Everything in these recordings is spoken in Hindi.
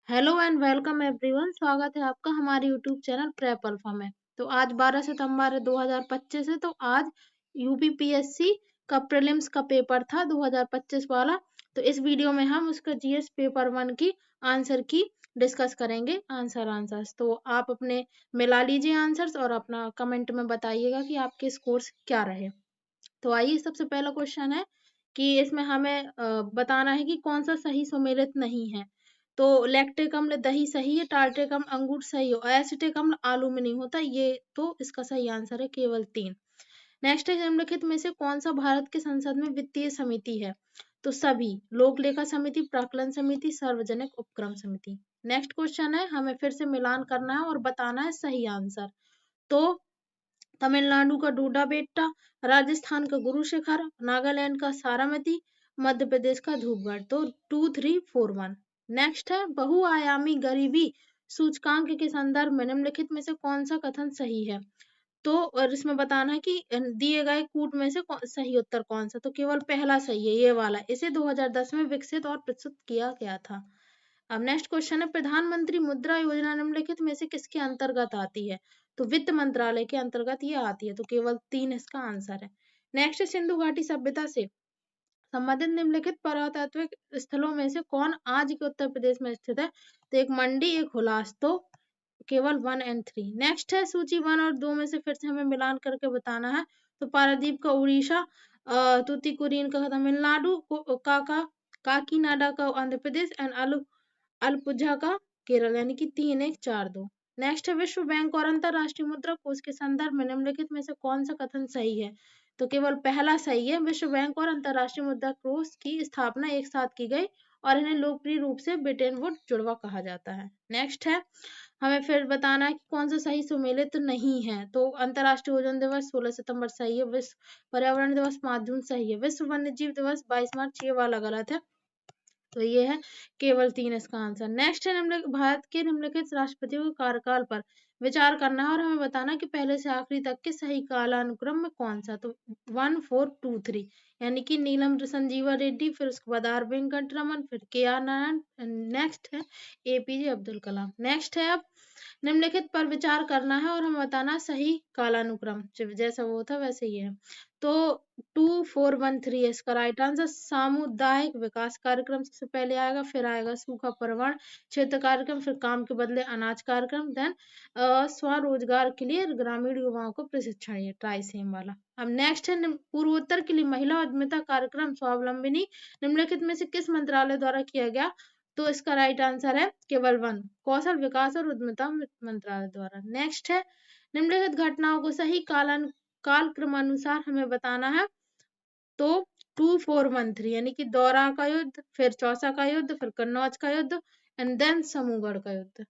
Hello and welcome everyone. स्वागत है आपका हमारे यूट्यूब चैनल प्रेप अल्फा में। तो आज 12 सितंबर 2025 है। तो आज यूपीपीएससी का प्रीलिम्स का पेपर था 2025 वाला। तो इस वीडियो में हम उसका जीएस पेपर 1 की आंसर की डिस्कस करेंगे। आंसर्स तो आप अपने मिला लीजिए आंसर्स और अपना कमेंट में बताइएगा कि आपके स्कोर्स क्या रहे। तो आइए, सबसे पहला क्वेश्चन है कि इसमें हमें बताना है कि कौन सा सही सुमेलित नहीं है। तो लैक्टिक अम्ल दही सही है, टार्ट्रिक अम्ल अंगूर सही है और एसिटिक अम्ल आलू में नहीं होता, ये तो इसका सही आंसर है केवल 3। नेक्स्ट है, निम्नलिखित में से कौन सा भारत के संसद में वित्तीय समिति है। तो सभी, लोक लेखा समिति, प्राक्कलन समिति, सार्वजनिक उपक्रम समिति। नेक्स्ट क्वेश्चन है, हमें फिर से मिलान करना है और बताना है सही आंसर। तो तमिलनाडु का डोडा बेट्टा, राजस्थान का गुरु शिखर, नागालैंड का सारामती, मध्य प्रदेश का धूपगढ़। तो 2341। नेक्स्ट है, बहुआयामी गरीबी सूचकांक के संदर्भ में निम्नलिखित में से कौन सा कथन सही है। तो और इसमें बताना है कि दिए गए कूट में से सही उत्तर कौन सा। तो केवल पहला सही है, ये वाला। इसे 2010 में विकसित और प्रस्तुत किया गया था। अब नेक्स्ट क्वेश्चन है, प्रधानमंत्री मुद्रा योजना निम्नलिखित में से किसके अंतर्गत आती है। तो वित्त मंत्रालय के अंतर्गत ये आती है। तो केवल 3 इसका आंसर है। नेक्स्ट, सिंधु घाटी सभ्यता से संबंधित निम्नलिखित पुरातात्विक स्थलों में से कौन आज के उत्तर प्रदेश में स्थित है। तो एक मंडी, एक हुलास। तो केवल 1 और 3। नेक्स्ट है, सूची 1 और 2 में से फिर से हमें मिलान करके बताना है। तो पारादीप का उड़ीसा, तूतीकोरिन का तमिलनाडु, काकीनाडा का आंध्र प्रदेश एंड अलपुझा का केरल, यानी कि 3 1 4 2। नेक्स्ट है, विश्व बैंक और अंतरराष्ट्रीय मुद्रा कोष के संदर्भ में निम्नलिखित में से कौन सा कथन सही है। तो केवल पहला सही है। विश्व बैंक और अंतरराष्ट्रीय मुद्रा कोष की स्थापना एक साथ की गई और इन्हें लोकप्रिय रूप से ब्रिटेन वुड जुड़वा कहा जाता है। नेक्स्ट है, हमें फिर बताना है कि कौन सा सही सुमेलित नहीं है। तो अंतरराष्ट्रीय ओजोन दिवस 16 सितंबर सही है। विश्व पर्यावरण दिवस 5 जून सही है। विश्व वन्य जीव दिवस 22 मार्च, ये वाला गलत है। तो ये है केवल 3 इसका आंसर। नेक्स्ट है, भारत के निम्नलिखित राष्ट्रपतियों के कार्यकाल पर विचार करना है और हमें बताना कि पहले से आखिरी तक के सही कालानुक्रम में कौन सा। तो 1 4 2 3, यानी कि नीलम संजीवा रेड्डी, फिर उसके बाद आर वेंकटरमन, फिर के आर नारायण, नेक्स्ट है एपीजे अब्दुल कलाम। नेक्स्ट है, अब निम्नलिखित पर विचार करना है और हमें बताना सही कालानुक्रम, जैसा वो था वैसे ही है। तो 2413 इसका राइट आंसर। सामुदायिक विकास कार्यक्रम सबसे पहले आएगा, फिर आएगा सूखा प्रवण क्षेत्र कार्यक्रम, फिर काम के बदले अनाज कार्यक्रम, देन स्वरोजगार के लिए ग्रामीण युवाओं को प्रशिक्षण, ये ट्राइसेम वाला। अब नेक्स्ट है, पूर्वोत्तर के लिए महिला उद्यमिता कार्यक्रम स्वावलंबिनी निम्नलिखित में से किस मंत्रालय द्वारा किया गया। तो इसका राइट आंसर है केवल 1, कौशल विकास और उद्यमिता मंत्रालय द्वारा। नेक्स्ट है, निम्नलिखित घटनाओं को सही काल क्रमानुसार हमें बताना है। तो 2413, यानी कि दौरा का युद्ध, फिर चौसा का युद्ध, फिर कन्नौज का युद्ध एंड देन समूहगढ़ का युद्ध।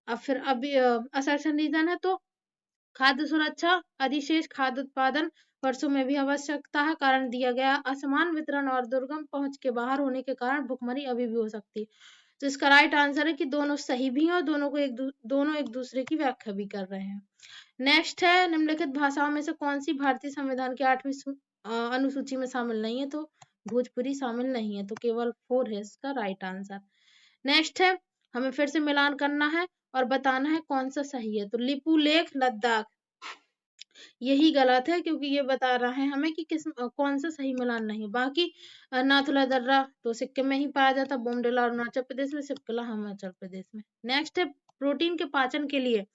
अब फिर अभी असर्शन रीजन है, तो खाद्य सुरक्षा, अधिशेष खाद्य उत्पादन वर्षों में भी आवश्यकता है, कारण दिया गया असमान वितरण और दुर्गम पहुंच के बाहर होने के कारण भुखमरी अभी भी हो सकती है। तो इसका राइट आंसर है कि दोनों सही भी हैं और दोनों एक दूसरे की व्याख्या भी कर रहे हैं। नेक्स्ट है, निम्नलिखित भाषाओं में से कौन सी भारतीय संविधान की 8वीं अनुसूची में शामिल नहीं है। तो भोजपुरी शामिल नहीं है। तो केवल 4 है इसका राइट आंसर। नेक्स्ट है, हमें फिर से मिलान करना है और बताना है कौन सा सही है। तो लिपू लेख लद्दाख, यही गलत है क्योंकि ये बता रहा है हमें कि कौन सा सही मिलान नहीं। बाकी नाथुला दर्रा तो सिक्किम में ही पाया जाता, बोमडिला अरुणाचल प्रदेश में, सिपकला हिमाचल प्रदेश में। नेक्स्ट है, प्रोटीन के पाचन के लिए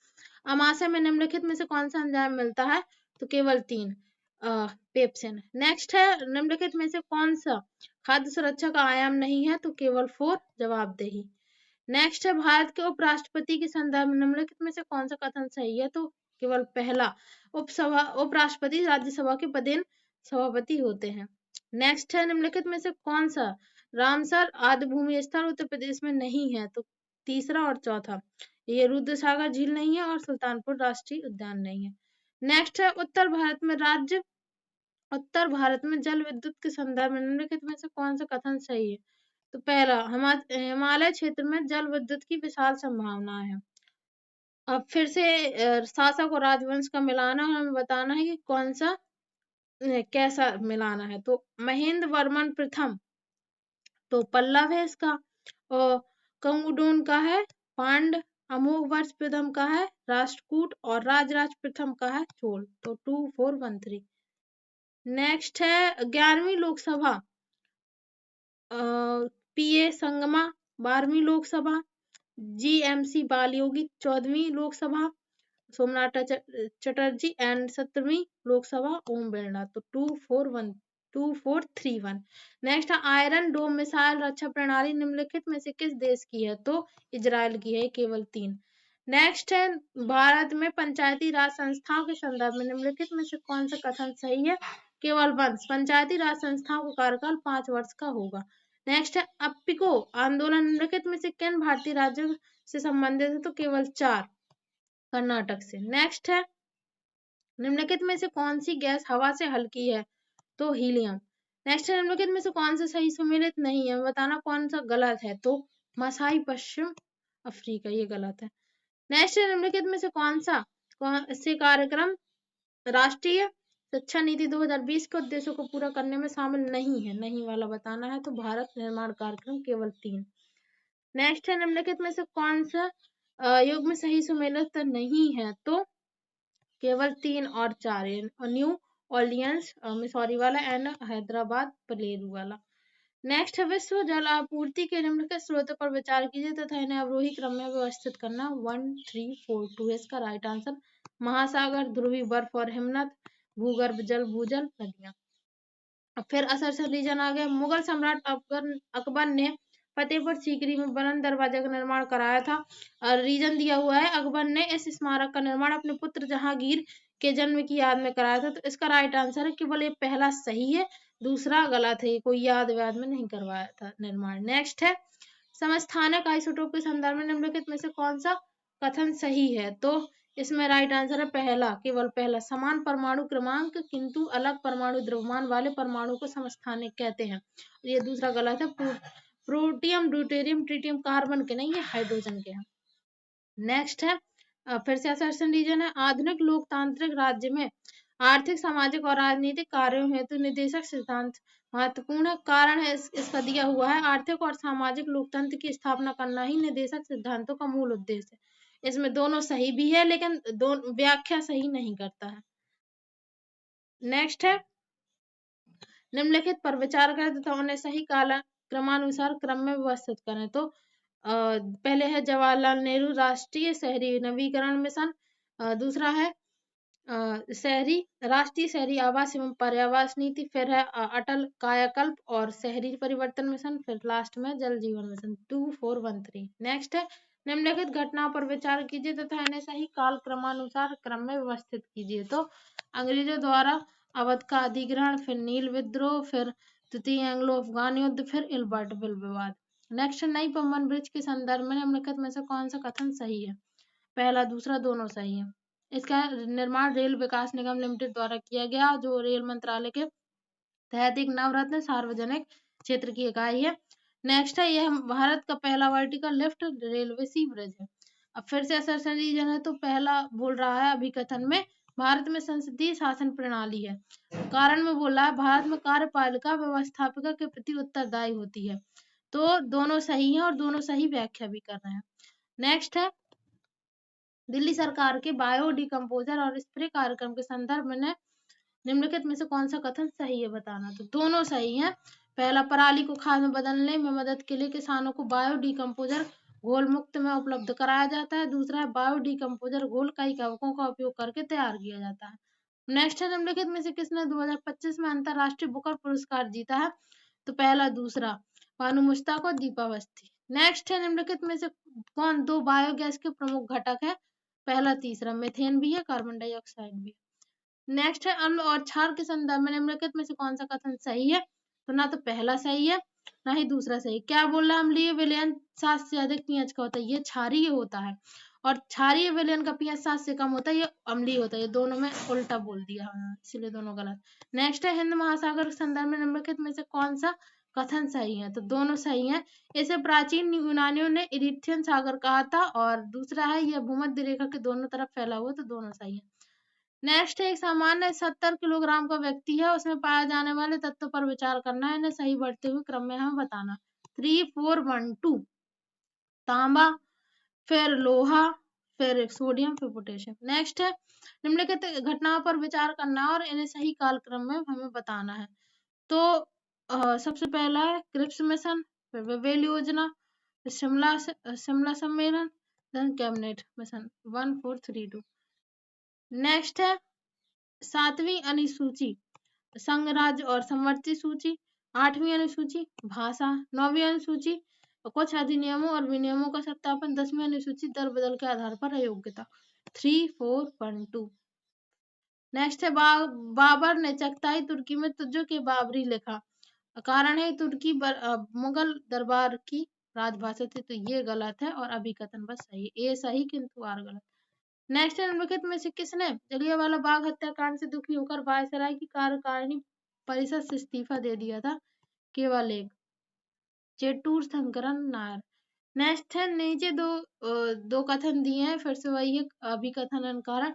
अमाशय में निम्नलिखित में से कौन सा एंजाइम मिलता है। तो केवल 3, पेप्सिन। नेक्स्ट है, निम्नलिखित में से कौन सा खाद्य सुरक्षा का आयाम नहीं है। तो केवल 4, जवाबदेही। नेक्स्ट है, भारत के उपराष्ट्रपति के संदर्भ में निम्नलिखित में से कौन सा कथन सही है। तो केवल पहला, उपराष्ट्रपति राज्यसभा के पदेन सभापति होते हैं। नेक्स्ट है, निम्नलिखित में से कौन सा रामसर आदि भूमि स्थल उत्तर प्रदेश में नहीं है। तो तीसरा और चौथा, ये रुद्रसागर झील नहीं है और सुल्तानपुर राष्ट्रीय उद्यान नहीं है। नेक्स्ट है, उत्तर भारत में जल विद्युत के संदर्भ में निम्नलिखित में से कौन सा कथन सही है। तो पहला, हिमालय क्षेत्र में जल विद्युत की विशाल संभावना है। अब फिर से शासक और राजवंश का मिलाना है, हमें बताना है कि कौन सा कैसा मिलाना है। तो महेंद्र वर्मन प्रथम तो पल्लव है इसका, और कंगुडोन का है पांड, अमोघवर्ष प्रथम का है राष्ट्रकूट और राजराज प्रथम का है चोल। तो 2413। नेक्स्ट है 11वीं लोकसभा पीए संगमा 12वीं लोकसभा, जीएमसी बालयोगी 14वीं लोकसभा, सोमनाथ चटर्जी एंड 17वीं लोकसभा ओम बिरला। तो 2431। नेक्स्ट है आयरन डोम मिसाइल रक्षा प्रणाली निम्नलिखित में से किस देश की है? तो इजराइल की है, केवल 3। नेक्स्ट है भारत में पंचायती राज संस्थाओं के संदर्भ में निम्नलिखित में से कौन सा कथन सही है? केवल वंश पंचायती राज संस्थाओं का कार्यकाल 5 वर्ष का होगा। नेक्स्ट है अप्पिको आंदोलन निम्नलिखित में से किन भारतीय राज्यों से संबंधित है? तो केवल 4, कर्नाटक से। नेक्स्ट है निम्नलिखित में से कौन सी गैस हवा से हल्की है? तो हीलियम। नेक्स्ट है निम्नलिखित में से कौन सा सही सम्मिलित नहीं है? बताना कौन सा गलत है? तो मसाई पश्चिम अफ्रीका, ये गलत है। नेक्स्ट है निम्नलिखित में से कौन से कार्यक्रम राष्ट्रीय शिक्षा नीति 2020 के उद्देश्यों को पूरा करने में शामिल नहीं है? नहीं वाला बताना है। तो भारत निर्माण कार्यक्रम, केवल 3। नेक्स्ट है निम्नलिखित में से कौन सा युग में सही सम्मिलित नहीं है? तो केवल 3 और 4, न्यू ऑर्लियंस मिसौरी वाला एंड हैदराबाद पलेरू वाला। नेक्स्ट है विश्व जल आपूर्ति के निम्नलिखित स्रोतों पर विचार कीजिए तथा इन्हें अवरोही क्रम में व्यवस्थित करना। 1 3 4 2 इसका राइट आंसर। महासागर, ध्रुवी बर्फ और हिमनद, भूगर्भ जल, भूजल, नदियां। अब फिर असर रीजन आ गया। मुगल सम्राट अकबर ने फतेहपुर सीकरी में बुलंद दरवाजे का निर्माण कराया था। और रीजन दिया हुआ है अकबर ने इस स्मारक का निर्माण अपने पुत्र जहांगीर के जन्म की याद में कराया था। तो इसका राइट आंसर है केवल ये पहला सही है, दूसरा गलत है, कोई याद में नहीं करवाया था निर्माण। नेक्स्ट है समस्थानिक आइसोटोप के संदर्भ में निम्नलिखित में से कौन सा कथन सही है? तो इसमें राइट आंसर है पहला, केवल पहला। समान परमाणु क्रमांक किंतु अलग परमाणु द्रव्यमान वाले परमाणु को समस्थानिक कहते हैं। ये दूसरा गलत है। प्रोटियम, ड्यूटेरियम, ट्रिटियम कार्बन के नहीं, ये हाइड्रोजन के हैं। नेक्स्ट है फिर से असर्शन रीजन है। आधुनिक लोकतांत्रिक राज्य में आर्थिक, सामाजिक और राजनीतिक कार्यों हेतु निदेशक सिद्धांत महत्वपूर्ण कारण है। इसका दिया हुआ है आर्थिक और सामाजिक लोकतंत्र की स्थापना करना ही निदेशक सिद्धांतों का मूल उद्देश्य है। इसमें दोनों सही भी है लेकिन व्याख्या सही नहीं करता है। नेक्स्ट है निम्नलिखित पर विचार करें तथा उन्हें सही क्रमानुसार क्रम में व्यवस्थित करें। तो पहले है जवाहरलाल नेहरू राष्ट्रीय शहरी नवीकरण मिशन, दूसरा है राष्ट्रीय शहरी आवास एवं पर्यावास नीति, फिर है अटल कायाकल्प और शहरी परिवर्तन मिशन, फिर लास्ट में जल जीवन मिशन। 2413। नेक्स्ट है निम्नलिखित घटनाओं पर विचार कीजिए तथा इन्हें सही काल क्रमानुसार क्रम में व्यवस्थित कीजिए। तो अंग्रेजों द्वारा अवध का अधिग्रहण, फिर नील विद्रोह, फिर तृतीय एंग्लो अफगान युद्ध, फिर इल्बर्टविल विवाद। नेक्स्ट नई पम्बन ब्रिज के संदर्भ में निम्नलिखित में से कौन सा कथन सही है? पहला, दूसरा, दोनों सही है। इसका निर्माण रेल विकास निगम लिमिटेड द्वारा किया गया, जो रेल मंत्रालय के तहत एक नवरत्न सार्वजनिक क्षेत्र की इकाई है। नेक्स्ट है यह भारत का पहला वर्टिकल लिफ्ट रेलवे सी ब्रिज है। अब फिर से असर्शन रीजन है। तो पहला बोल रहा है अभिकथन में भारत में संसदीय शासन प्रणाली है। कारण में बोल रहा है भारत में कार्यपालिका व्यवस्थापिका के प्रति उत्तरदायी होती है। तो दोनों सही है और दोनों सही व्याख्या भी कर रहे हैं। नेक्स्ट है दिल्ली सरकार के बायो डिकम्पोजर और स्प्रे कार्यक्रम के संदर्भ में निम्नलिखित में से कौन सा कथन सही है? बताना। तो दोनों सही हैं। पहला, पराली को खाद में बदलने में मदद के लिए किसानों को बायो डिकम्पोजर घोल मुक्त में उपलब्ध कराया जाता है। दूसरा है बायो डिकम्पोजर घोल कई कवकों का उपयोग करके तैयार किया जाता है। नेक्स्ट है निम्नलिखित में से किसने 2025 में अंतरराष्ट्रीय बुकर पुरस्कार जीता है? तो पहला, दूसरा, बानू मुश्ताक और दीपा अवस्थी। नेक्स्ट है निम्नलिखित में से कौन दो बायोगैस के प्रमुख घटक है? पहला, तीसरा, मीथेन भी है, कार्बन डाइऑक्साइड भी। नेक्स्ट है अम्ल और क्षार के संदर्भ में निम्नलिखित में से कौन सा कथन सही है? तो ना तो पहला सही है ना ही दूसरा सही। क्या बोल रहा है? अम्लीय विलयन 7 से अधिक पीएच का होता है, ये क्षारीय होता है, और क्षारीय विलयन का पीएच 7 से कम होता है, ये अम्लीय होता है। ये दोनों में उल्टा बोल दिया, इसलिए दोनों गलत। नेक्स्ट है हिंद महासागर के संदर्भ में निम्नलिखित में से कौन सा कथन सही है? तो दोनों सही है। इसे प्राचीन यूनानियों ने इरिथियन सागर कहा था, और दूसरा है यह भूमध्य रेखा के दोनों तरफ फैला हुआ, तो दोनों सही है। नेक्स्ट है एक सामान्य 70 किलोग्राम का व्यक्ति है, उसमें पाए जाने वाले तत्व पर विचार करना है, इन्हें सही बढ़ते हुए क्रम में हमें बताना। 3 4 1 2 तांबा, फिर लोहा, फिर सोडियम, फिर पोटेशियम। नेक्स्ट है निम्नलिखित घटनाओं पर विचार करना और इन्हें सही कालक्रम में हमें बताना है। तो सबसे पहला है क्रिप्स मिशन, फिर वेवेल योजना, शिमला शिमला सम्मेलन, देन कैबिनेट मिशन 1432। नेक्स्ट है 7वीं अनुसूची संघ राज्य और संवर्ती सूची, 8वीं अनुसूची भाषा, 9वीं अनुसूची कुछ अधिनियमों और विनियमों का सत्यापन, 10वीं अनुसूची दर बदल के आधार पर अयोग्यता 3412। नेक्स्ट है बाबर ने चगताई तुर्की में तुर्क के बाबरी लिखा, कारण है तुर्की मुगल दरबार की राजभाषा थी, तो ये गलत है और अभिकथन बस सही, ए सही किंतु आर गलत। नेक्स्ट निम्नलिखित में से किसने जलियांवाला बाग हत्याकांड से दुखी होकर वायसराय की कार्यकारिणी परिषद से इस्तीफा दे दिया था? केवल एक, चेट्टूर शंकरन नायर। नेक्स्ट है नीचे दो कथन दिए हैं, फिर से वही है अभिकथन कारण।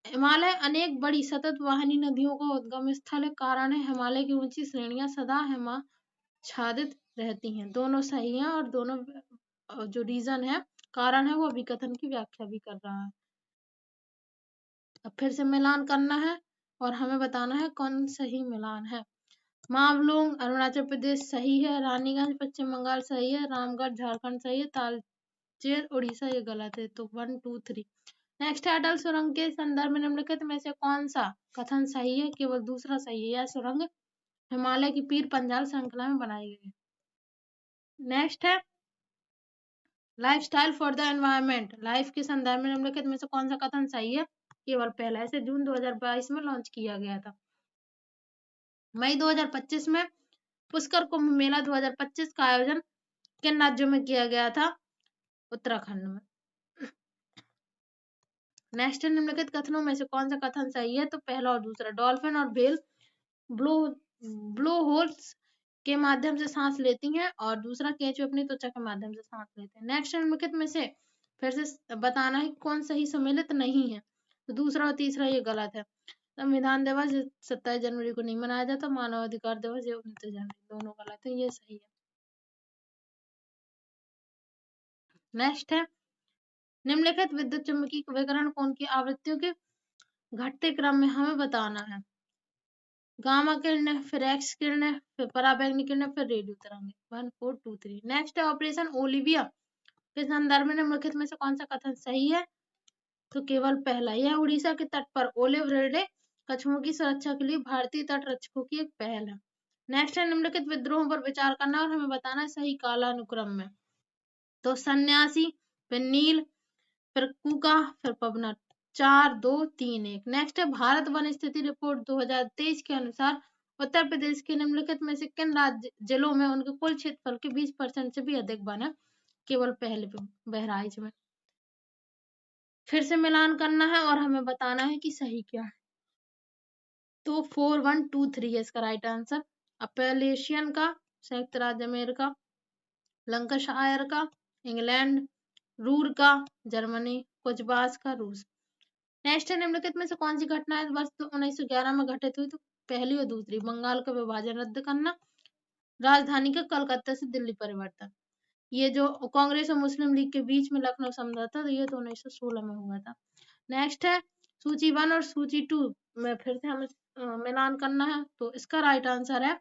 हिमालय अनेक बड़ी सतत वाहिनी नदियों का उद्गम स्थल है, कारण है हिमालय की ऊंची श्रेणियां सदा हिमाच्छादित रहती हैं। दोनों सही हैं और दोनों जो रीजन है कारण है वो अभिकथन की व्याख्या भी कर रहा है। अब फिर से मिलान करना है और हमें बताना है कौन सही मिलान है। मावलुंग अरुणाचल प्रदेश सही है, रानीगंज पश्चिम बंगाल सही है, रामगढ़ झारखंड सही है, तालचेर उड़ीसा ये गलत है, तो 1 2 3। नेक्स्ट है अटल सुरंग के संदर्भ में निम्नलिखित में से कौन सा कथन सही है? केवल दूसरा सही है, यह सुरंग हिमालय की पीर पंजाल श्रृंखला में बनाई गई है। नेक्स्ट है lifestyle for the environment, life के संदर्भ में निम्नलिखित में से कौन सा कथन सही है? केवल पहला, इसे जून 2022 में लॉन्च किया गया था। मई 2025 में पुष्कर कुंभ मेला 2025 का आयोजन किन राज्यों में किया गया था? उत्तराखंड में। नेक्स्ट निम्नलिखित कथनों में से कौन सा कथन सही है? तो पहला और दूसरा, डॉल्फिन और व्हेल ब्लो होल्स के माध्यम से सांस लेती हैं और दूसरा केंचुए अपनी त्वचा के माध्यम से सांस लेते हैं। नेक्स्ट निम्नलिखित में से फिर से बताना है कौन सही सम्मिलित नहीं है, तो दूसरा और तीसरा ये गलत है। संविधान दिवस 27 जनवरी को नहीं मनाया जाता, मानव अधिकार दिवस ये 29 जनवरी, दोनों गलत है, ये सही है। नेक्स्ट है निम्नलिखित विद्युत चुम्बकीय विकिरण कोण की आवृत्तियों के घटते क्रम में हमें बताना है। गामा किरणें, फिर एक्स किरणें, फिर पराबैंगनी किरणें, फिर रेडियो तरंगें 1 4 2 3। नेक्स्ट है ऑपरेशन ओलिविया के संदर्भ में निम्नलिखित में से कौन सा कथन सही है? तो केवल पहला, यह उड़ीसा के तट पर ओलिव रिडले कछुओं की सुरक्षा के लिए भारतीय तट रक्षकों की एक पहल है। नेक्स्ट है निम्नलिखित विद्रोहों पर विचार करना और हमें बताना है सही कालानुक्रम में। तो सन्यासी, फिर नील, फिर कूका, फिर पवना 4 2 3 1। नेक्स्ट है भारत वन स्थिति रिपोर्ट 2023 के अनुसार उत्तर प्रदेश के निम्नलिखित में से किन राज्य जिलों में उनके कुल क्षेत्रफल के 20% से भी अधिक वन है? केवल पहले पे बहराइच में। फिर से मिलान करना है और हमें बताना है कि सही क्या है। तो 4 1 2 3 है इसका राइट आंसर। अपैलेशियन का संयुक्त राज्य अमेरिका, लंकाशायर का इंग्लैंड, रूर का जर्मनी, कुचबास का रूस। नेक्स्ट है निम्नलिखित में से कौन सी घटना वर्ष 1911 में घटित हुई? तो पहली और दूसरी, बंगाल का विभाजन रद्द करना, राजधानी का कलकत्ता से दिल्ली परिवर्तन। ये जो कांग्रेस और मुस्लिम लीग के बीच में लखनऊ समझौता था, ये तो 1916 में हुआ था। नेक्स्ट है सूची 1 और सूची 2 में फिर से हमें मिलान करना है, तो इसका राइट आंसर है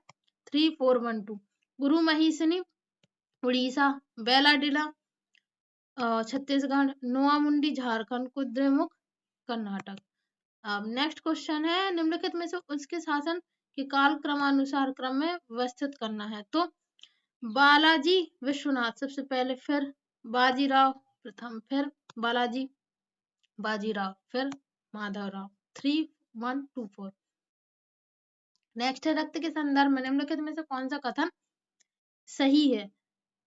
3 4 1 2। गुरु महिषिनी उड़ीसा, बेलाडिला छत्तीसगढ़, नोआमुंडी झारखंड, कुद्रेमुख कर्नाटक। अब नेक्स्ट क्वेश्चन है निम्नलिखित में से उसके शासन के काल क्रमानुसार क्रम में व्यवस्थित करना है। तो बालाजी विश्वनाथ सबसे पहले, फिर बाजीराव प्रथम, फिर बालाजी बाजीराव, फिर माधवराव 3 1 2 4। नेक्स्ट है रक्त के संदर्भ में निम्नलिखित में से कौन सा कथन सही है?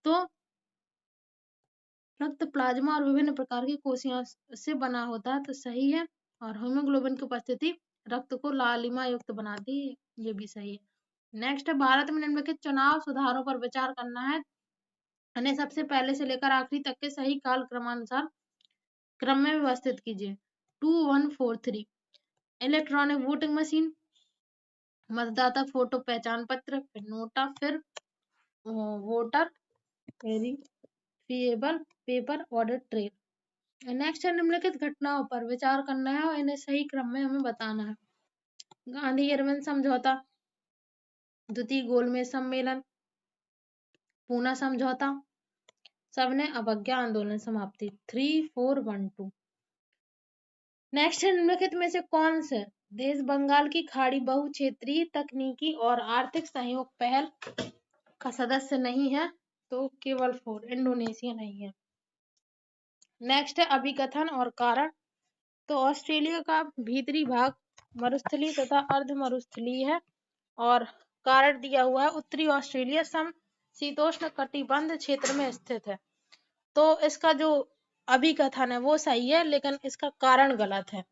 तो रक्त प्लाज्मा और विभिन्न प्रकार की कोशिकाओं से बना होता है, तो सही है। और हीमोग्लोबिन की उपस्थिति रक्त को लालिमा युक्त बनाती है, ये भी सही है। नेक्स्ट है भारत में निम्नलिखित चुनाव सुधारों पर विचार करना है, उन्हें सबसे पहले से लेकर आखिरी तक के सही काल क्रमानुसार क्रम में व्यवस्थित कीजिए। 2 1 4 3। इलेक्ट्रॉनिक वोटिंग मशीन, मतदाता फोटो पहचान पत्र, फिर नोटा, फिर voter verifiable paper audit trail. Next है निम्नलिखित घटनाओं पर विचार करना है और इन्हें सही क्रम में हमें बताना है। गांधी इरविन समझौता, द्वितीय गोलमेज सम्मेलन, पूना समझौता, सबने अवज्ञा आंदोलन समाप्ति। 3, 4, 1, 2। नेक्स्ट है निम्नलिखित में से कौन से देश बंगाल की खाड़ी बहुक्षेत्रीय तकनीकी और आर्थिक सहयोग पहल का सदस्य नहीं है? तो केवल 4, इंडोनेशिया नहीं है। नेक्स्ट है अभिकथन और कारण। तो ऑस्ट्रेलिया का भीतरी भाग मरुस्थलीय तथा अर्ध मरुस्थलीय है और कारण दिया हुआ है उत्तरी ऑस्ट्रेलिया समशीतोष्ण कटिबंध क्षेत्र में स्थित है। तो इसका जो अभिकथन है वो सही है, लेकिन इसका कारण गलत है।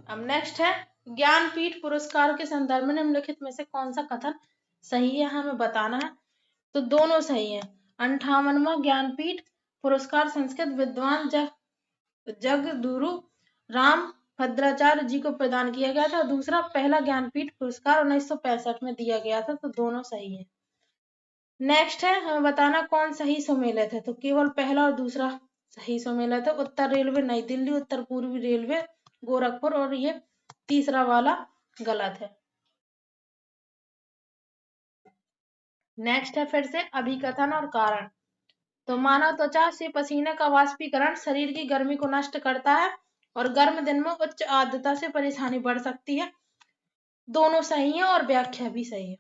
अब नेक्स्ट है ज्ञानपीठ पुरस्कार के संदर्भ में निम्नलिखित में से कौन सा कथन सही है हमें बताना है। तो दोनों सही है। 58वां ज्ञानपीठ पुरस्कार संस्कृत विद्वान जगदुरु राम भद्राचार्य जी को प्रदान किया गया था। दूसरा पहला ज्ञानपीठ पुरस्कार 1965 में दिया गया था। तो दोनों सही है। नेक्स्ट है हमें बताना कौन सही सुमेलित है। तो केवल पहला और दूसरा सही सुमेलित है। उत्तर रेलवे नई दिल्ली, उत्तर पूर्वी रेलवे गोरखपुर, और ये तीसरा वाला गलत है। नेक्स्ट है फिर से अभिकथन और कारण। तो मानव त्वचा से पसीने का वाष्पीकरण शरीर की गर्मी को नष्ट करता है और गर्म दिन में उच्च आर्द्रता से परेशानी बढ़ सकती है। दोनों सही है और व्याख्या भी सही है।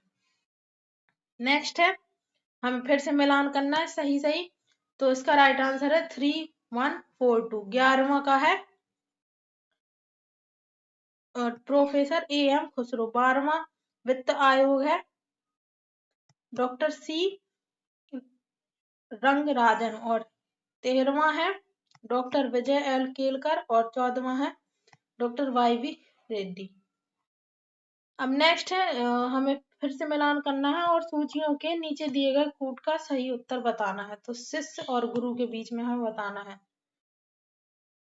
नेक्स्ट है हमें फिर से मिलान करना है सही सही। तो इसका राइट आंसर है 3, 1, 4, 2। 11वां का है प्रोफेसर AM खुसरो। 12वां वित्त आयोग है डॉक्टर C रंगराजन और 13वां है डॉक्टर विजय L केलकर और 14वां है डॉक्टर YV रेड्डी। अब नेक्स्ट है हमें फिर से मिलान करना है और सूचियों के नीचे दिए गए कूट का सही उत्तर बताना है। तो शिष्य और गुरु के बीच में हमें बताना है।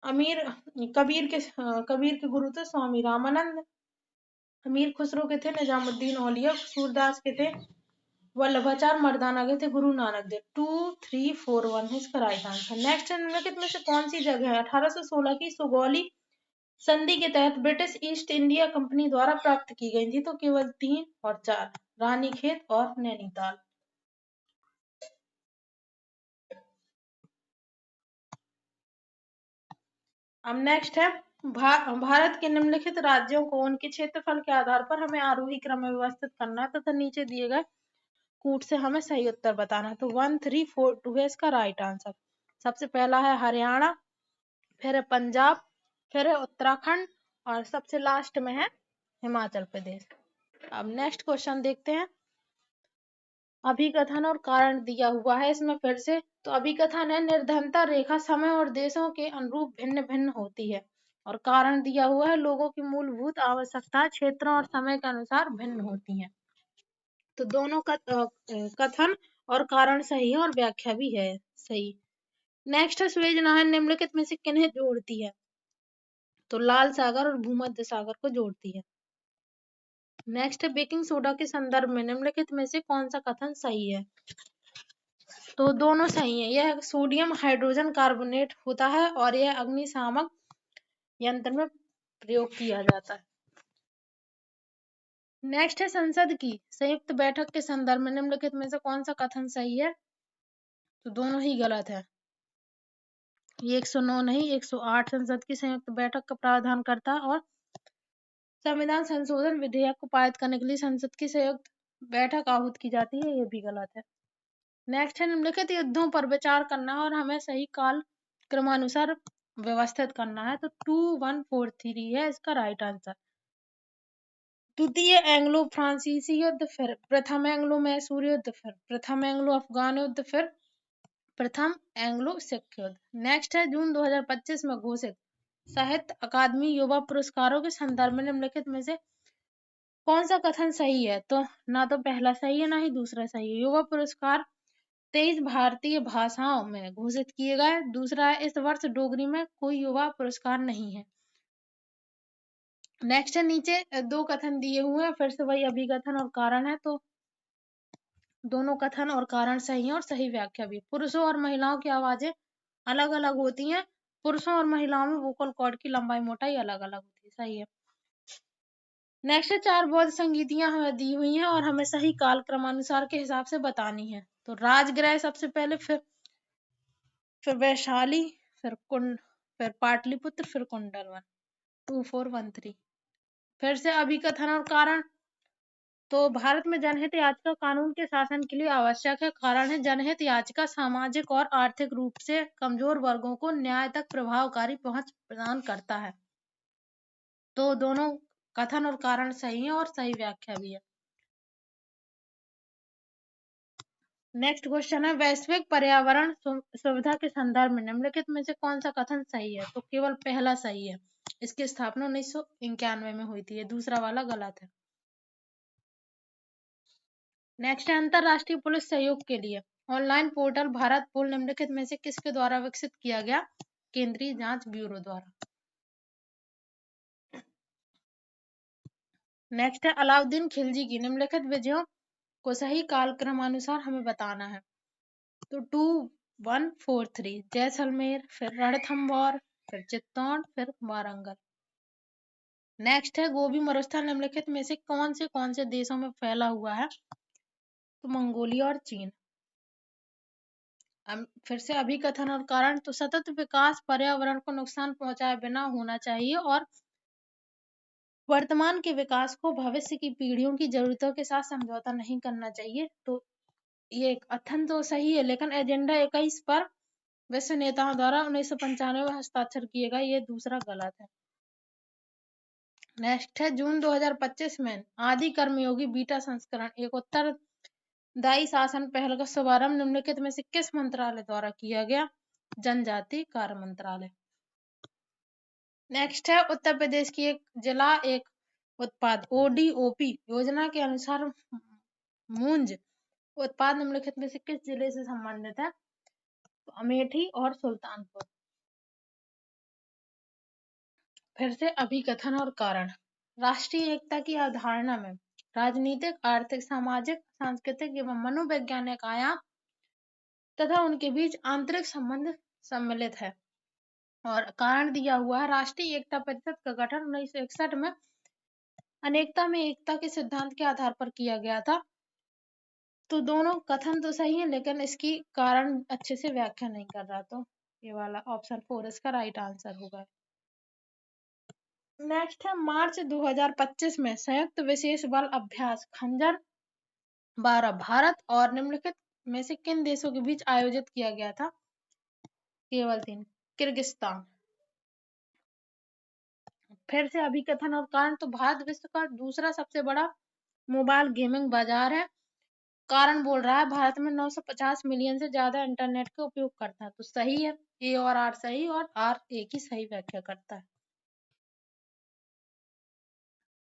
कबीर के गुरु थे स्वामी रामानंद। अमीर खुसरो के थे निजामुद्दीन औलिया। सूरदास के थे वल्लभाचार्य। मर्दाना के थे गुरु नानक देव। 2, 3, 4, 1 है इसका राइट आंसर। नेक्स्ट निम्नलिखित में से कौन सी जगह है 1816 की सुगौली संधि के तहत ब्रिटिश ईस्ट इंडिया कंपनी द्वारा प्राप्त की गई थी? तो केवल 3 और 4, रानीखेत और नैनीताल। अब नेक्स्ट है भारत के निम्नलिखित राज्यों को उनके क्षेत्रफल के आधार पर हमें आरोही क्रम में व्यवस्थित करना है तथा नीचे दिए गए कूट से हमें सही उत्तर बताना है। तो 1, 3, 4, 2 है इसका राइट आंसर। सबसे पहला है हरियाणा, फिर है पंजाब, फिर है उत्तराखंड और सबसे लास्ट में है हिमाचल प्रदेश। अब नेक्स्ट क्वेश्चन देखते हैं। अभिकथन और कारण दिया हुआ है इसमें फिर से। तो अभिकथन है निर्धनता रेखा समय और देशों के अनुरूप भिन्न भिन्न होती है और कारण दिया हुआ है लोगों की मूलभूत आवश्यकताएं क्षेत्रों और समय के अनुसार भिन्न होती हैं। तो दोनों कथन और कारण सही है और व्याख्या भी है सही। नेक्स्ट है सुएज नहर निम्नलिखित में से किन्हें जोड़ती है? तो लाल सागर और भूमध्य सागर को जोड़ती है। नेक्स्ट है बेकिंग सोडा के संदर्भ में निम्नलिखित में से कौन सा कथन सही है? तो दोनों सही है। यह सोडियम हाइड्रोजन कार्बोनेट होता है और यह अग्निशामक यंत्र में प्रयोग किया जाता है। नेक्स्ट है संसद की संयुक्त बैठक के संदर्भ में निम्नलिखित में से कौन सा कथन सही है? तो दोनों ही गलत है। ये 109 नहीं 108 संसद की संयुक्त बैठक का प्रावधान करता है और संविधान संशोधन विधेयक को पारित करने के लिए संसद की संयुक्त बैठक आहूत की जाती है। ये भी गलत है। नेक्स्ट है निम्नलिखित युद्धों पर विचार करना और हमें सही काल क्रमानुसार व्यवस्थित करना है। तो 2, 1, 4, 3 है इसका राइट आंसर। द्वितीय एंग्लो फ्रांसीसी युद्ध, फिर प्रथम एंग्लो मैसूर युद्ध, फिर प्रथम एंग्लो अफगान युद्ध, फिर प्रथम एंग्लो सिख युद्ध। नेक्स्ट है जून 2025 में घोषित साहित्य अकादमी युवा पुरस्कारों के संदर्भ में निम्नलिखित में से कौन सा कथन सही है? तो ना तो पहला सही है ना ही दूसरा सही है। युवा पुरस्कार 23 भारतीय भाषाओं में घोषित किए गए। दूसरा है इस वर्ष डोगरी में कोई युवा पुरस्कार नहीं है। नेक्स्ट है नीचे दो कथन दिए हुए हैं फिर से वही अभिकथन और कारण है। तो दोनों कथन और कारण सही है और सही व्याख्या भी। पुरुषों और महिलाओं की आवाजें अलग अलग होती हैं। पुरुषों और महिलाओं में वोकल कॉर्ड की लंबाई मोटाई अलग अलग होती है। सही है। नेक्स्ट है, 4 बौद्ध संगीतियां हमें दी हुई हैं और हमें सही काल क्रमानुसार के हिसाब से बतानी है। तो राजगृह सबसे पहले, फिर वैशाली, फिर पाटलिपुत्र, फिर कुंडलवन। 2413। फिर से अभिकथन और कारण। तो भारत में जनहित याचिका कानून के शासन के लिए आवश्यक है। कारण है, जनहित याचिका सामाजिक और आर्थिक रूप से कमजोर वर्गों को न्याय तक प्रभावकारी पहुंच प्रदान करता है। तो दोनों कथन और कारण सही है और सही व्याख्या भी है। नेक्स्ट क्वेश्चन है, वैश्विक पर्यावरण सुविधा के संदर्भ में निम्नलिखित में से कौन सा कथन सही है? तो केवल पहला सही है। इसकी स्थापना 1991 में हुई थी। ये दूसरा वाला गलत है। नेक्स्ट है, अंतरराष्ट्रीय पुलिस सहयोग के लिए ऑनलाइन पोर्टल भारत पोल निम्नलिखित में से किसके द्वारा विकसित किया गया? केंद्रीय जांच ब्यूरो द्वारा। नेक्स्ट है, अलाउद्दीन खिलजी की निम्नलिखित विजयों को सही कालक्रमानुसार हमें बताना है। तो 2143 जैसलमेर, फिर रणथंभौर, फिर चित्तौड़, फिर वारंगल। नेक्स्ट है, गोबी मरुस्थल निम्नलिखित में से कौन से देशों में फैला हुआ है? तो मंगोलिया और चीन। फिर से अभिकथन और कारण। तो सतत विकास पर्यावरण को नुकसान पहुंचाए बिना होना चाहिए और वर्तमान के विकास को भविष्य की पीढ़ियों की जरूरतों के साथ समझौता नहीं करना चाहिए। तो ये कथन तो सही है, लेकिन एजेंडा 21 पर विश्व नेताओं द्वारा 1995 में हस्ताक्षर किए गए, ये दूसरा गलत है। नेक्स्ट है, जून 2025 में आदि कर्मयोगी बीटा संस्करण एक उत्तरदायी शासन पहल का शुभारंभ निम्नलिखित में से किस मंत्रालय द्वारा किया गया? जनजाति कार्य मंत्रालय। नेक्स्ट है, उत्तर प्रदेश की एक जिला एक उत्पाद ODOP योजना के अनुसार मूंज उत्पाद निम्नलिखित में से किस जिले से संबंधित है? तो अमेठी और सुल्तानपुर। फिर से अभिकथन और कारण। राष्ट्रीय एकता की अवधारणा में राजनीतिक, आर्थिक, सामाजिक, सांस्कृतिक एवं मनोवैज्ञानिक आयाम तथा उनके बीच आंतरिक संबंध सम्मिलित है। और कारण दिया हुआ है, राष्ट्रीय एकता परिषद का गठन 1961 में अनेकता में एकता के सिद्धांत के आधार पर किया गया था। तो दोनों कथन तो सही है, लेकिन इसकी कारण अच्छे से व्याख्या नहीं कर रहा। तो ये वाला ऑप्शन 4 इसका राइट आंसर होगा। नेक्स्ट है, मार्च 2025 में संयुक्त विशेष बल अभ्यास खंजर 12 भारत और निम्नलिखित में से किन देशों के बीच आयोजित किया गया था? केवल 3। किर्गिस्तान। फिर से अभिकथन और कारण। तो भारत विश्व का दूसरा सबसे बड़ा मोबाइल गेमिंग बाजार है। कारण बोल रहा है, भारत में 950 मिलियन से ज्यादा इंटरनेट का उपयोग करता है। तो सही है, ए और आर सही और आर ए की सही व्याख्या करता है।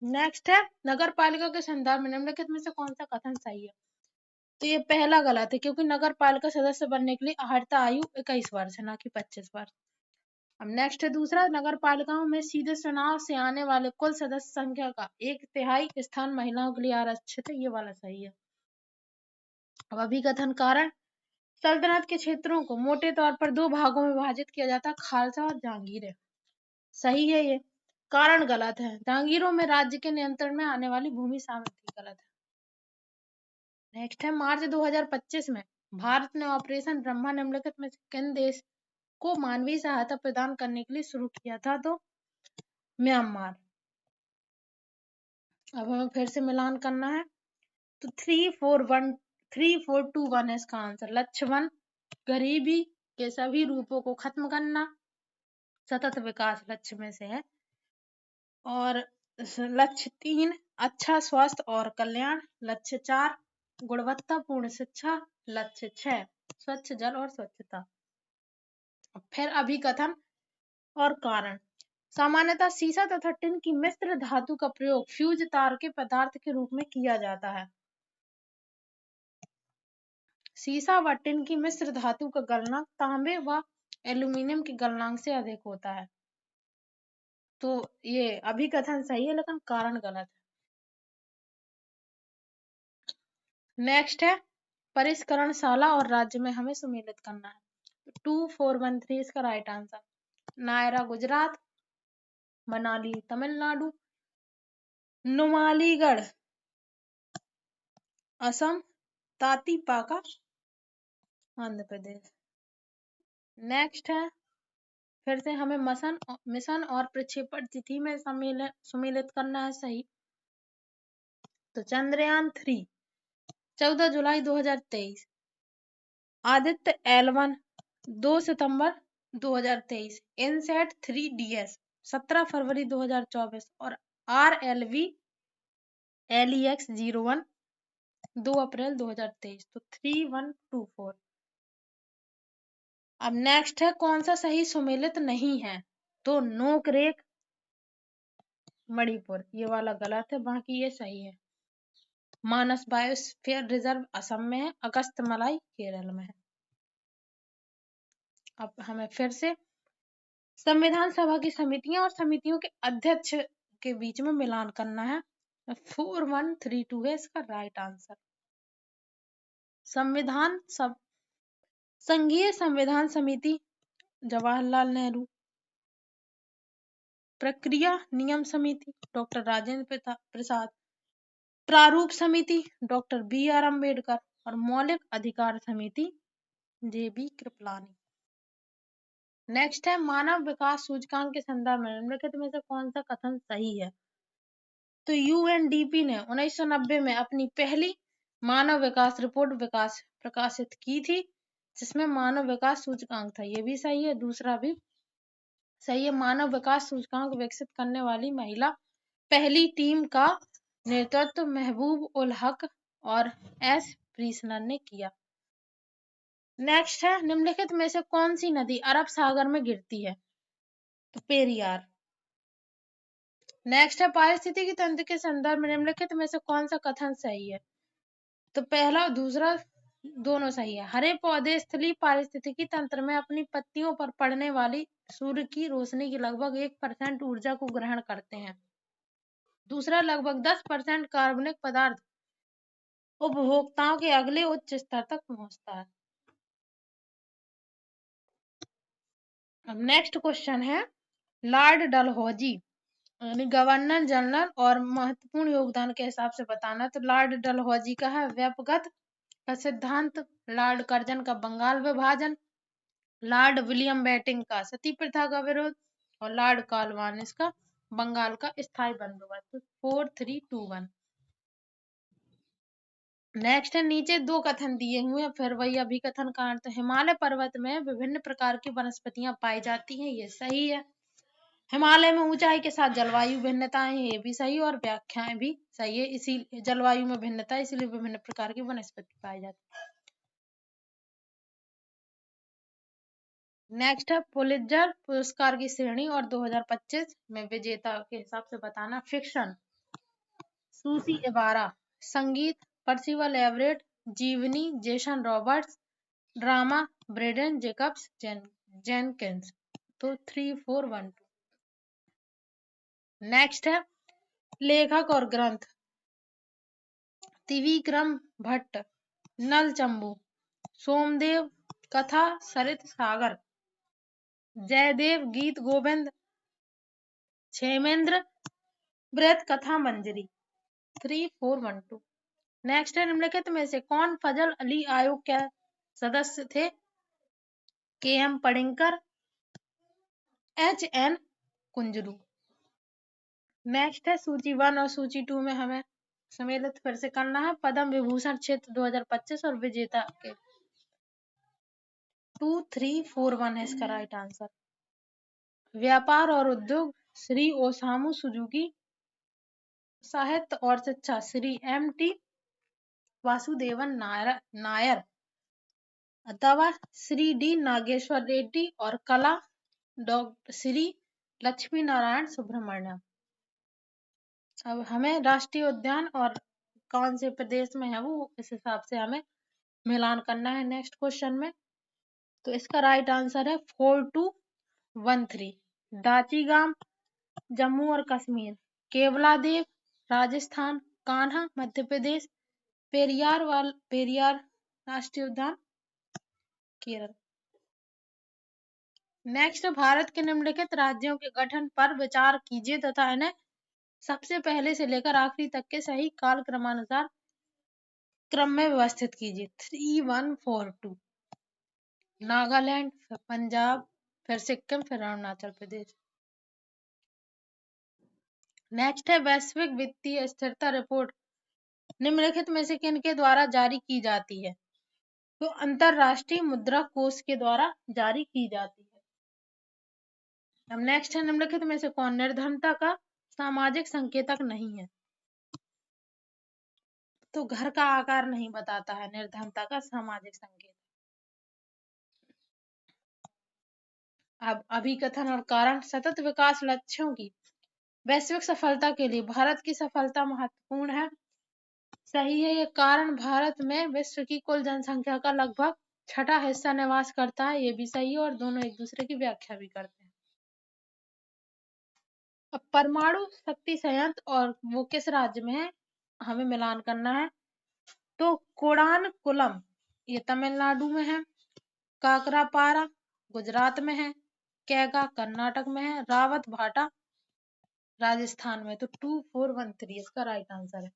नेक्स्ट है, नगर पालिका के संदर्भ में निम्नलिखित में से कौन सा कथन सही है? तो ये पहला गलत है, क्योंकि नगर पालिका सदस्य बनने के लिए अर्हता आयु 21 वर्ष है, ना कि 25 वर्ष। अब नेक्स्ट है दूसरा, नगर पालिकाओं में सीधे चुनाव से आने वाले कुल सदस्य संख्या का 1/3 स्थान महिलाओं के लिए आरक्षित है। ये वाला सही है। अब अभिकथन कारण। सल्तनत के क्षेत्रों को मोटे तौर पर 2 भागों में विभाजित किया जाता है, खालसा और जहांगीरें। सही है ये। कारण गलत है, जहांगीरों में राज्य के नियंत्रण में आने वाली भूमि शामिल थी। गलत है। नेक्स्ट है, मार्च 2025 में भारत ने ऑपरेशन ब्रह्मा निम्नलिखित में से किन देश को मानवीय सहायता प्रदान करने के लिए शुरू किया था? तो म्यांमार। अब हमें फिर से मिलान करना है। तो 3421 है इसका आंसर। लक्ष्य 1 गरीबी के सभी रूपों को खत्म करना, सतत विकास लक्ष्य में से है। और लक्ष्य 3 अच्छा स्वास्थ्य और कल्याण, लक्ष्य 4 गुणवत्तापूर्ण शिक्षा, लक्ष्य 6 स्वच्छ जल और स्वच्छता। फिर अभिकथन और कारण। सामान्यतः सीसा तथा टिन की मिश्र धातु का प्रयोग फ्यूज तार के पदार्थ के रूप में किया जाता है। सीसा व टिन की मिश्र धातु का गलनांक तांबे व एल्यूमीनियम के गलनांक से अधिक होता है। तो ये अभिकथन सही है, लेकिन कारण गलत है। नेक्स्ट है, परिष्करणशाला और राज्य में हमें सम्मिलित करना है। 2413 इसका right answer. Naira Gujarat, Manali Tamil Nadu, Numaligarh Assam, Tatipaka Andhra Pradesh. Next है, फिर से हमें मिशन और प्रक्षेपण तिथि में सम्मिलित करना है सही। तो चंद्रयान 3 14 जुलाई 2023, आदित्य L1 2 सितंबर 2023, इनसैट 3DS 17 फरवरी 2024 और RLV LEX-01 2 अप्रैल 2023। तो 3124। अब नेक्स्ट है, कौन सा सही सम्मिलित नहीं है? तो नोकरेक मणिपुर ये वाला गलत है, बाकी ये सही है। मानस बायोस्फीयर रिजर्व असम में है, अगस्तमलाई केरल में है। अब हमें फिर से संविधान सभा की समितियां और समितियों के अध्यक्ष के बीच में मिलान करना है। 4132 है इसका राइट आंसर। संघीय संविधान समिति जवाहरलाल नेहरू, प्रक्रिया नियम समिति डॉक्टर राजेंद्र प्रसाद, प्रारूप समिति डॉक्टर BR अम्बेडकर और मौलिक अधिकार समिति JB कृपलानी। नेक्स्ट है, मानव विकास सूचकांक के संदर्भ में निम्नलिखित में से कौन सा कथन सही है? तो UNDP ने 1990 में अपनी पहली मानव विकास रिपोर्ट प्रकाशित की थी, जिसमें मानव विकास सूचकांक था। ये भी सही है, दूसरा भी सही है। मानव विकास सूचकांक विकसित करने वाली महिला पहली टीम का नेतृत्व महबूब उल हक और S प्रीसनर ने किया। नेक्स्ट है, निम्नलिखित में से कौन सी नदी अरब सागर में गिरती है? तो पेरियार। नेक्स्ट है, पारिस्थितिकी तंत्र के संदर्भ में निम्नलिखित में से कौन सा कथन सही है? तो पहला और दूसरा दोनों सही है। हरे पौधे स्थलीय पारिस्थितिकी तंत्र में अपनी पत्तियों पर पड़ने वाली सूर्य की रोशनी की लगभग 1% ऊर्जा को ग्रहण करते हैं। दूसरा, लगभग 10% कार्बनिक पदार्थ उपभोक्ताओं के अगले उच्च स्तर तक पहुंचता है। अब नेक्स्ट क्वेश्चन है, लॉर्ड डलहौजी यानी गवर्नर जनरल और महत्वपूर्ण योगदान के हिसाब से बताना। तो लॉर्ड डलहौजी का है व्यापकता का सिद्धांत, लॉर्ड कर्जन का बंगाल विभाजन, लॉर्ड विलियम बेंटिंक का सती प्रथा का विरोध और लॉर्ड कॉर्नवालिस का बंगाल का स्थायी बंदोबस्त। 4321। नेक्स्ट है, नीचे दो कथन दिए हुए हैं, फिर वही अभिकथन का अर्थ। हिमालय पर्वत में विभिन्न प्रकार की वनस्पतियां पाई जाती हैं, ये सही है। हिमालय में ऊंचाई के साथ जलवायु भिन्नताएं, ये भी सही और व्याख्याएं भी सही है। इसी जलवायु में भिन्नता, इसलिए विभिन्न प्रकार की वनस्पति पाई जाती है। नेक्स्ट है, पुलित्जर पुरस्कार की श्रेणी और 2025 में विजेता के हिसाब से बताना। फिक्शन सूसी इबारा, संगीत पर्सिवल एवरेट, जीवनी Jason Roberts, drama Branden Jacobs Jenkins. तो 3412। नेक्स्ट है, लेखक और ग्रंथ त्रिविक्रम भट्ट, नल चंबू, सोमदेव कथा सरित सागर, जयदेव गीत गोविंद, क्षेमेंद्र वृत कथा मंजरी। 3412। नेक्स्ट है, निम्नलिखित में से कौन फजल अली आयोग के सदस्य थे? KM पडिंकर, HN Kunzru. नेक्स्ट है, सूची 1 और सूची 2 में हमें सम्मिलित फिर से करना है। पद्म विभूषण क्षेत्र 2025 और विजेता के 2341 है इसका राइट आंसर। व्यापार और उद्योग श्री ओसामू सुजुकी, साहित्य और शिक्षा श्री MT वासुदेवन नायर अथवा श्री D नागेश्वर रेड्डी और कला डॉक्टर श्री लक्ष्मी नारायण सुब्रमण्यम। अब हमें राष्ट्रीय उद्यान और कौन से प्रदेश में है वो इस हिसाब से हमें मिलान करना है नेक्स्ट क्वेश्चन में। तो इसका राइट आंसर है 4213। दाचीगाम जम्मू और कश्मीर, केवलादेव राजस्थान, कान्हा मध्य प्रदेश, पेरियार राष्ट्रीय उद्यान केरल। नेक्स्ट, भारत के निम्नलिखित राज्यों के गठन पर विचार कीजिए तथा इन्हें सबसे पहले से लेकर आखिरी तक के सही काल क्रमानुसार क्रम में व्यवस्थित कीजिए। 3142। नागालैंड, फिर पंजाब, फिर सिक्किम, फिर अरुणाचल प्रदेश। नेक्स्ट है वैश्विक वित्तीय स्थिरता रिपोर्ट निम्नलिखित में से किनके द्वारा जारी की जाती है? तो अंतरराष्ट्रीय मुद्रा कोष के द्वारा जारी की जाती है। अब नेक्स्ट है निम्नलिखित में से कौन निर्धनता का सामाजिक संकेतक नहीं है? तो घर का आकार नहीं बताता है निर्धनता का सामाजिक संकेत। अब अभिकथन और कारण, सतत विकास लक्ष्यों की वैश्विक सफलता के लिए भारत की सफलता महत्वपूर्ण है। सही है। ये कारण भारत में विश्व की कुल जनसंख्या का लगभग छठा हिस्सा निवास करता है, ये भी सही है और दोनों एक दूसरे की व्याख्या भी करते हैं। अब परमाणु शक्ति संयंत्र और वो किस राज्य में है, हमें मिलान करना है। तो कोडानकुलम ये तमिलनाडु में है, काकरापारा गुजरात में है, कैगा कर्नाटक में है, रावत भाटा राजस्थान में। तो 2413 इसका राइट आंसर है।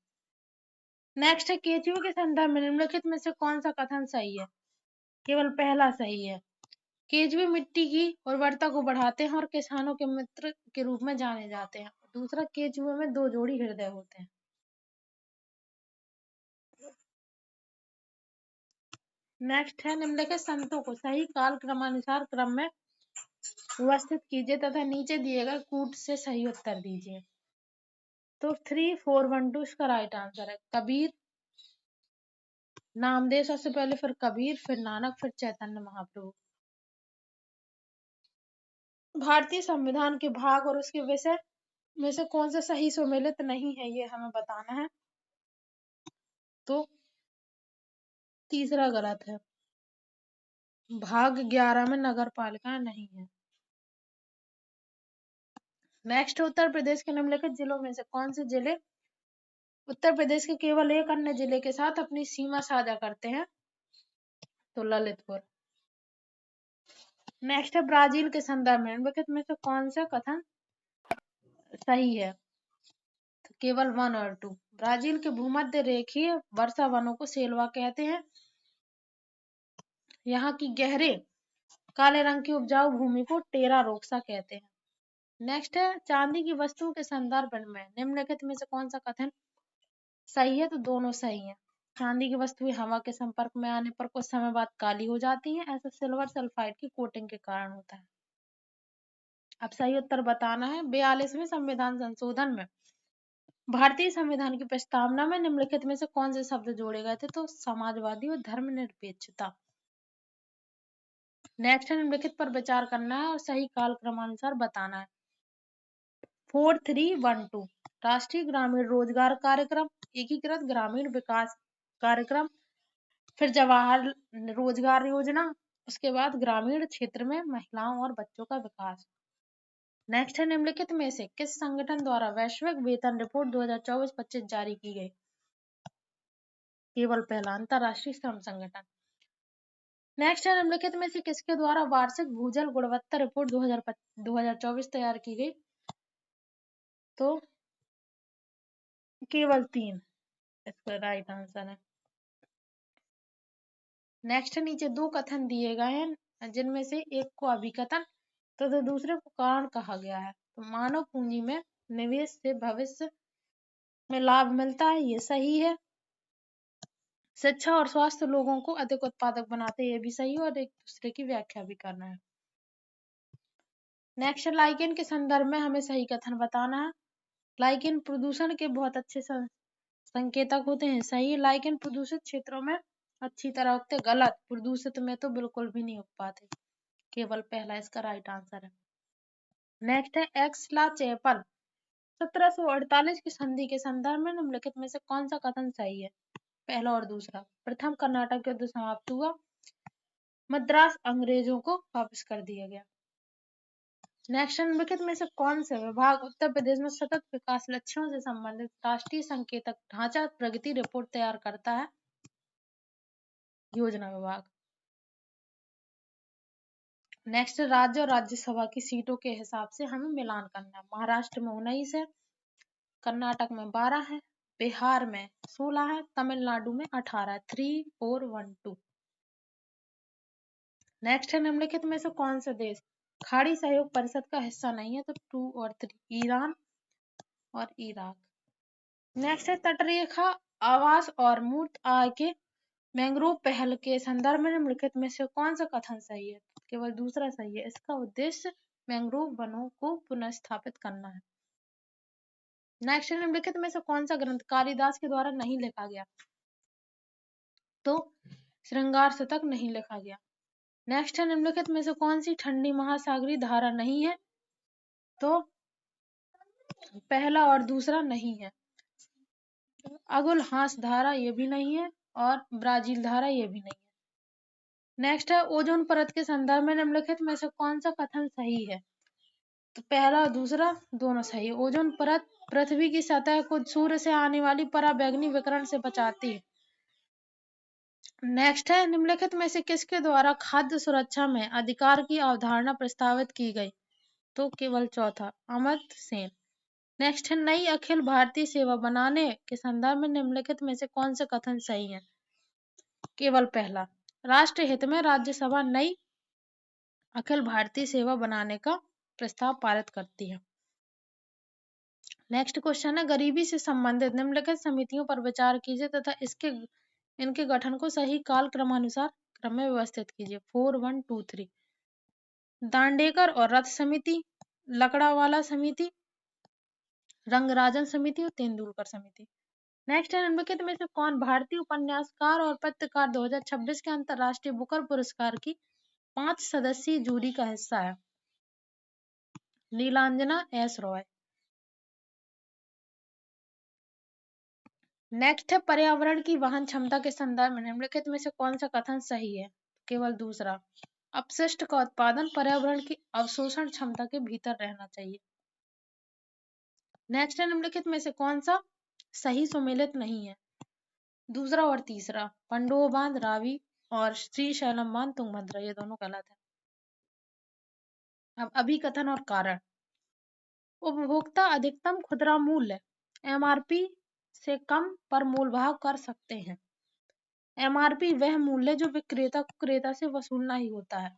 नेक्स्ट है केचुए के संदर्भ में निम्नलिखित में से कौन सा कथन सही है? केवल पहला सही है। केचुए मिट्टी की उर्वरता को बढ़ाते हैं और किसानों के मित्र के रूप में जाने जाते हैं। दूसरा, केचुए में 2 जोड़ी हृदय होते हैं। नेक्स्ट है निम्नलिखित संतों को सही काल क्रमानुसार क्रम में व्यवस्थित कीजिए तथा नीचे दिए गए कूट से सही उत्तर दीजिए। तो 3412 इसका राइट आंसर है। कबीर, नामदेव सबसे पहले, फिर कबीर, फिर नानक, फिर चैतन्य महाप्रभु। भारतीय संविधान के भाग और उसके विषय में से कौन सा सही सुमेलित नहीं है, ये हमें बताना है। तो तीसरा गलत है। भाग 11 में नगर पालिका नहीं है। नेक्स्ट, उत्तर प्रदेश के निम्नलिखित जिलों में से कौन से जिले उत्तर प्रदेश के केवल एक अन्य जिले के साथ अपनी सीमा साझा करते हैं? तो ललितपुर। नेक्स्ट है ब्राजील के संदर्भ में निम्नलिखित में से कौन सा कथन सही है? तो केवल 1 और 2। ब्राजील के भूमध्य रेखीय वर्षा वनों को सेल्वा कहते हैं। यहाँ की गहरे काले रंग की उपजाऊ भूमि को टेरा रोक्सा कहते हैं। नेक्स्ट है चांदी की वस्तुओं के संदर्भ में निम्नलिखित में से कौन सा कथन सही है? तो दोनों सही है। चांदी की वस्तुएं हवा के संपर्क में आने पर कुछ समय बाद काली हो जाती हैं। ऐसा सिल्वर सल्फाइड की कोटिंग के कारण होता है। अब सही उत्तर बताना है। 42वें संविधान संशोधन में भारतीय संविधान की प्रस्तावना में निम्नलिखित में से कौन से शब्द जोड़े गए थे? तो समाजवादी और धर्मनिरपेक्षता। नेक्स्ट है निम्नलिखित पर विचार करना है और सही काल क्रमानुसार बताना है। 4312 राष्ट्रीय ग्रामीण रोजगार कार्यक्रम, एकीकृत ग्रामीण विकास कार्यक्रम, फिर जवाहर रोजगार योजना, उसके बाद ग्रामीण क्षेत्र में महिलाओं और बच्चों का विकास। नेक्स्ट है निम्नलिखित में से किस संगठन द्वारा वैश्विक वेतन रिपोर्ट 2024-25 जारी की गई? केवल पहला, अंतरराष्ट्रीय श्रम संगठन। नेक्स्ट है निम्नलिखित में से किसके द्वारा वार्षिक भूजल गुणवत्ता रिपोर्ट 2024 तैयार की गई? तो केवल 3 इसका राइट आंसर है। नेक्स्ट नीचे 2 कथन दिए गए हैं जिनमें से एक को अभिकथन तो दूसरे को कारण कहा गया है। तो मानव पूंजी में निवेश से भविष्य में लाभ मिलता है, ये सही है। शिक्षा और स्वास्थ्य लोगों को अधिक उत्पादक बनाते हैं, ये भी सही है और एक दूसरे की व्याख्या भी करना है। नेक्स्ट, लाइकेन के संदर्भ में हमें सही कथन बताना है। लाइकेन प्रदूषण के बहुत अच्छे संकेतक होते हैं, सही। लाइकेन प्रदूषित क्षेत्रों में अच्छी तरह उगते, गलत। प्रदूषित में तो बिल्कुल भी नहीं उग पाते, केवल पहला इसका राइट आंसर है। नेक्स्ट है एक्सला चैपल 1748 की संधि के संदर्भ में निम्नलिखित में से कौन सा कथन सही है? पहला और दूसरा। प्रथम कर्नाटक युद्ध समाप्त हुआ, मद्रास अंग्रेजों को वापस कर दिया गया। नेक्स्ट, निम्नलिखित में से कौन सा विभाग उत्तर प्रदेश में सतत विकास लक्ष्यों से संबंधित राष्ट्रीय संकेतक ढांचा प्रगति रिपोर्ट तैयार करता है? योजना विभाग। नेक्स्ट, राज्य और राज्यसभा की सीटों के हिसाब से हमें मिलान करना है। महाराष्ट्र में 19 है, कर्नाटक में 12 है, बिहार में 16 है, तमिलनाडु में 18 है। 3, 4, 1, 2। नेक्स्ट है, निम्नलिखित में से कौन सा देश खाड़ी सहयोग परिषद का हिस्सा नहीं है? तो 2 और 3, ईरान और इराक। नेक्स्ट है, तटरेखा आवास और मूर्त आय के मैंग्रोव पहल के संदर्भ में निम्नलिखित में से कौन सा कथन सही है? केवल दूसरा सही है। इसका उद्देश्य मैंग्रोव वनों को पुनर्स्थापित करना है। नेक्स्ट, निम्नलिखित में से कौन सा ग्रंथ कालिदास के द्वारा नहीं लिखा गया? तो श्रृंगार शतक नहीं लिखा गया। नेक्स्ट है, निम्नलिखित में से कौन सी ठंडी महासागरीय धारा नहीं है? तो पहला और दूसरा नहीं है। अगुल हांस धारा ये भी नहीं है और ब्राजील धारा ये भी नहीं है। नेक्स्ट है, ओजोन परत के संदर्भ में निम्नलिखित में से कौन सा कथन सही है? तो पहला और दूसरा दोनों सही है। ओजोन परत पृथ्वी की सतह को सूर्य से आने वाली पराबैंगनी विकिरण से बचाती है। नेक्स्ट है, निम्नलिखित में से किसके द्वारा खाद्य सुरक्षा में अधिकार की अवधारणा प्रस्तावित की गई? तो केवल चौथा, अमर्त्य सेन। नेक्स्ट है, नई अखिल भारतीय सेवा बनाने के संदर्भ में निम्नलिखित में से कौन से कथन सही है? केवल पहला, राष्ट्र हित में राज्यसभा नई अखिल भारतीय सेवा बनाने का प्रस्ताव पारित करती है। नेक्स्ट क्वेश्चन है, गरीबी से संबंधित निम्नलिखित समितियों पर विचार कीजिए तथा इनके गठन को सही काल क्रमानुसार क्रम में व्यवस्थित कीजिए। 4, 1, 2, 3। दांडेकर और रथ समिति, लकड़ावाला समिति, रंगराजन समिति और तेंदुलकर समिति। नेक्स्ट है, निम्नलिखित में से कौन भारतीय उपन्यासकार और पत्रकार 2026 के अंतर्राष्ट्रीय बुकर पुरस्कार की 5 सदस्यीय जूरी का हिस्सा है? नीलांजना एस रॉय। नेक्स्ट है, पर्यावरण की वहन क्षमता के संदर्भ में निम्नलिखित में से कौन सा कथन सही है? केवल दूसरा, अपशिष्ट का उत्पादन पर्यावरण की अवशोषण क्षमता के भीतर रहना चाहिए। नेक्स्ट है, निम्नलिखित में से कौन सा सही सुमेलित नहीं है? दूसरा और तीसरा, पंडोह बांध, रावी और श्रीशैलम बांध, तुंगभद्रा, ये दोनों गलत है। अब अभिकथन और कारण। उपभोक्ता अधिकतम खुदरा मूल्य एमआरपी से कम पर मोलभाव कर सकते हैं। एमआरपी वह मूल्य जो विक्रेता को क्रेता से वसूलना ही होता है।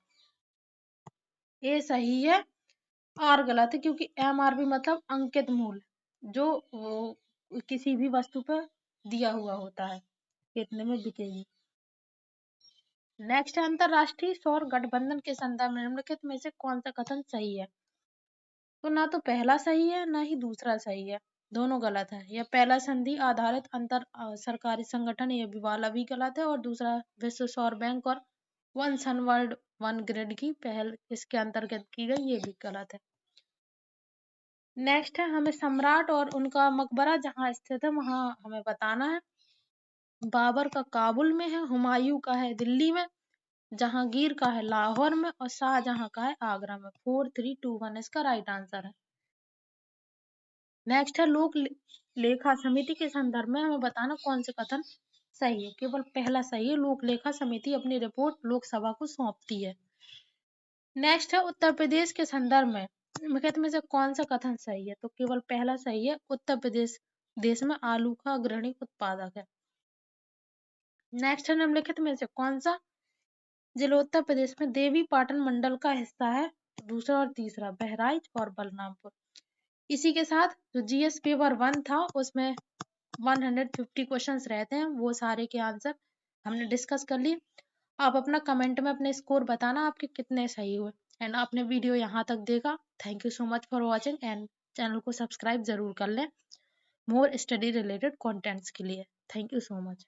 ये सही है और गलत है, क्योंकि एमआरपी मतलब अंकित मूल्य, जो किसी भी वस्तु पर दिया हुआ होता है, कितने में बिकेगी। नेक्स्ट, अंतरराष्ट्रीय सौर गठबंधन के संदर्भ में निम्नलिखित में से कौन सा कथन सही है? तो ना तो पहला सही है ना ही दूसरा सही है, दोनों गलत है। यह पहला संधि आधारित अंतर सरकारी संगठन ये भी वाला भी गलत है, और दूसरा विश्व सौर बैंक और वन सन वर्ल्ड वन ग्रिड की पहल इसके अंतर्गत की गई, ये भी गलत है। नेक्स्ट है, हमें सम्राट और उनका मकबरा जहाँ स्थित है वहां हमें बताना है। बाबर का काबुल में है, हुमायूं का है दिल्ली में, जहांगीर का है लाहौर में और शाहजहां का है आगरा में। 4, 3, 2, 1 इसका राइट आंसर है। नेक्स्ट है, लोक लेखा समिति के संदर्भ में हमें बताना कौन से कथन सही है। केवल पहला सही है, लोक लेखा समिति अपनी रिपोर्ट लोकसभा को सौंपती है। नेक्स्ट है, उत्तर प्रदेश के संदर्भ में निम्नलिखित में से कौन सा कथन सही है? तो केवल पहला सही है, उत्तर प्रदेश देश में आलू का अग्रणी उत्पादक है। नेक्स्ट है, निम्नलिखित में से कौन सा जिला उत्तर प्रदेश में देवी पाटन मंडल का हिस्सा है? दूसरा और तीसरा, बहराइच और बलरामपुर। इसी के साथ जो जीएस पेपर 1 था उसमें 150 क्वेश्चंस रहते हैं, वो सारे के आंसर हमने डिस्कस कर लिए। आप अपना कमेंट में अपने स्कोर बताना आपके कितने सही हुए। एंड आपने वीडियो यहाँ तक देखा, thank you so much for watching, and channel को सब्सक्राइब जरूर कर लें मोर स्टडी रिलेटेड कंटेंट्स के लिए। Thank you so much.